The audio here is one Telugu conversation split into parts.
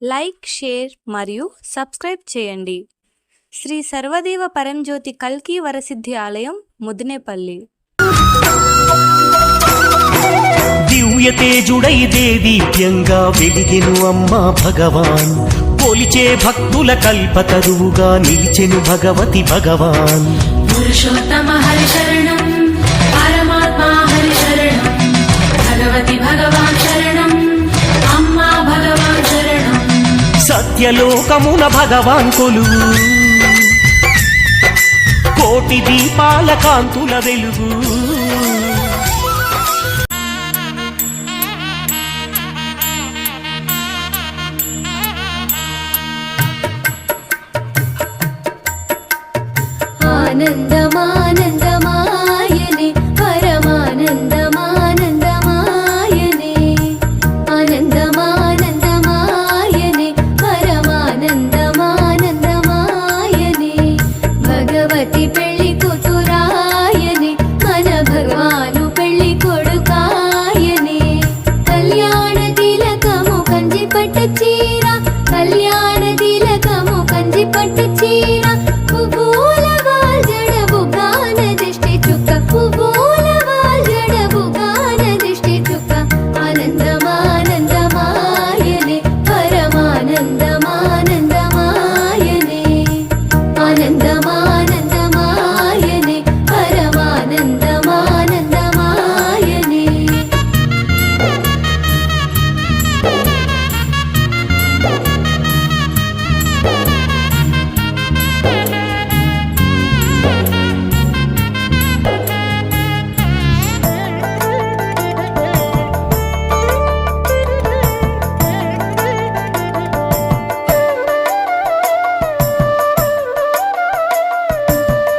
లైక్, షేర్ మరియు సబ్స్క్రైబ్ చేయండి. శ్రీ సర్వదేవ పరంజ్యోతి కల్కి వరసిద్ధి ఆలయం, ముదినేపల్లి. దివ్య తేజుడై దేదీప్యంగా వెలిగెను అమ్మా భగవాన్. కొలిచే భక్తుల కల్పతరువుగా నిలిచెను భగవతి భగవాన్. పురుషోత్తమ హరి శరణం, పరమాత్మా హరి శరణం, భగవతి భగవాన్ శరణం, అమ్మా భగవాన్ శరణం. సత్యలోకమున భగవాన్ కొలువు, కోటి దీపాల కాంతుల వెలుగు. ఆనందమానందమాయనే, పరమానందమానందమాయనే, ఆనందమానందమాయనే, పరమానందమానందమాయనే. భగవతి పెళ్లి కూతురాయనే, మన భగవాను పెళ్లి కొడుకాయనే. కళ్యాణ తిలకము కంచి పట్టు చీర, కళ్యాణ తిలకము కంచి పట్టు చీర, పువ్వుల వాల్జడవు గాన దిష్టి చుక్క, పువ్వుల వాల్జడవు గాన దిష్టి చుక్క. ఆనందమానందమాయనే, పరమానందమానందమాయనే, ఆనందమానందమాయనే, పరమానందమానందమాయనే.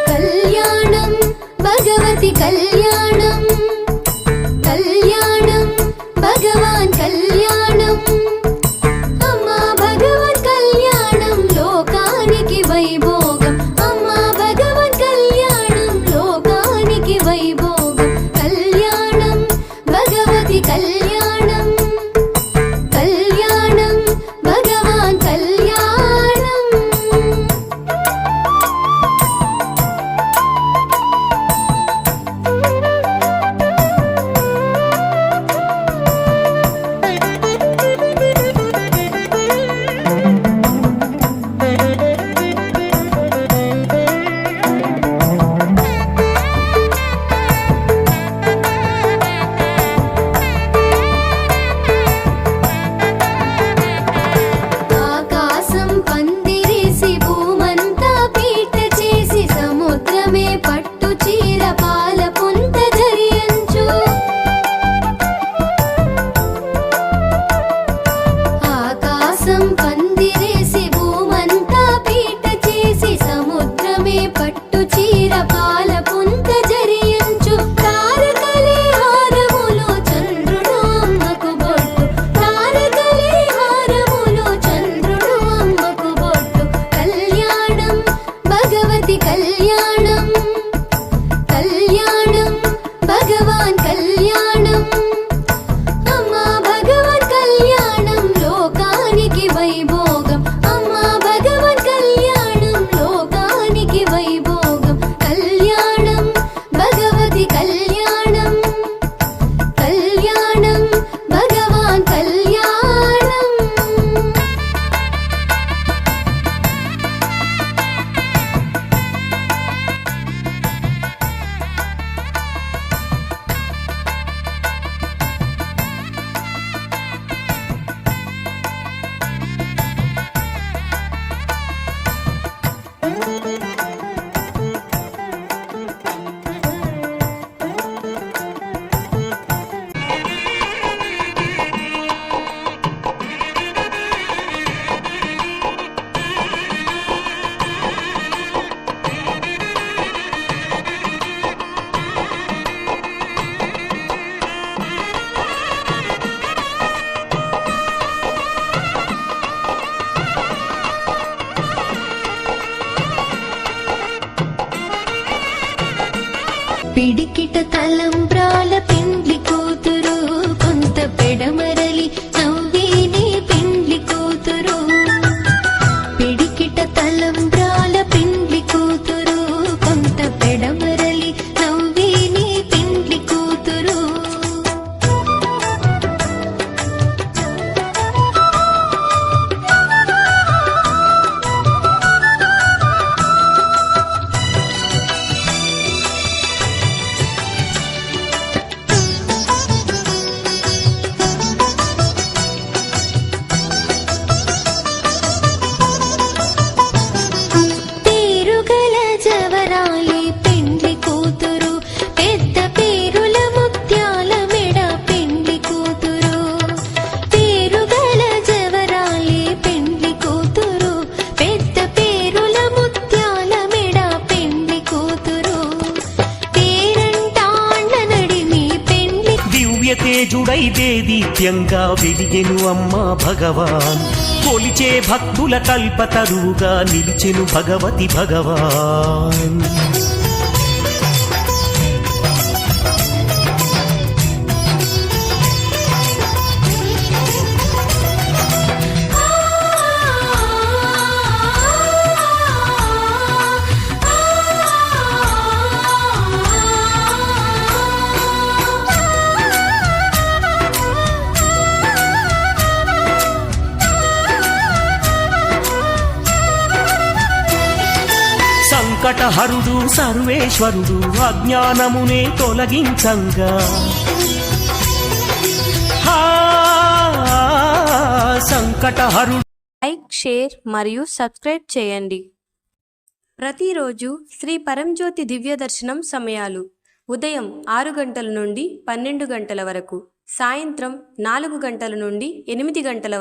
కళ్యాణం భగవతి కళ్యాణం, కళ్యాణం భగవాన్ కళ్యాణం, అమ్మా భగవన్ కళ్యాణం లోకానికి వైభోగం, అమ్మా భగవన్ కళ్యాణం లోకానికి వైభోగం. కళ్యాణం భగవతి కళ్యాణం, కళ్యాణం భగవాన్ కళ్యాణం. ఆకాశం పందిరేసి భూమంతా పీట చేసి, సముద్రమే పట్టు చీర పాల పుంత ధరించు. ఆకాశం పందిరేసి భూమంతా పీట చేసి, సముద్రమే పట్టు చీర పాల పుంత ధరించు. తారకలే హారములో చంద్రుడు అమ్మకు బొట్టు, తారకలే హారములో చంద్రుడు అమ్మకు బొట్టు. కళ్యాణం భగవతి కళ్యాణం, కళ్యాణం భగవాన్ కళ్యాణం, అమ్మా భగవన్ కళ్యాణం లోకానికి వైభోగం, అమ్మా భగవన్ కళ్యాణం లోకానికి వైభోగం. కళ్యాణం భగవతి కళ్యాణం, కళ్యాణం భగవాన్ కళ్యాణం. పిడికిట తలంబ్రాల పెండ్లి కూతురు, కొంత పెడమరలి నవ్వేనే పెండ్లి కూతురు. దేదీప్యంగా వెలిగెను అమ్మా భగవాన్ కొలిచే భక్తుల కల్పతరువుగా నిలిచెను భగవతి భగవాన్ సంకటహరుడు సర్వేశ్వరుడు అజ్ఞానమునే తొలగించంగా సంకటహరుడు లైక్, షేర్ మరియు సబ్స్క్రైబ్ చేయండి. ప్రతిరోజు శ్రీ పరంజ్యోతి దివ్య దర్శనం సమయాలు ఉదయం 6 గంటల నుండి 12 గంటల వరకు, సాయంత్రం 4 గంటల నుండి 8 గంటల వరకు.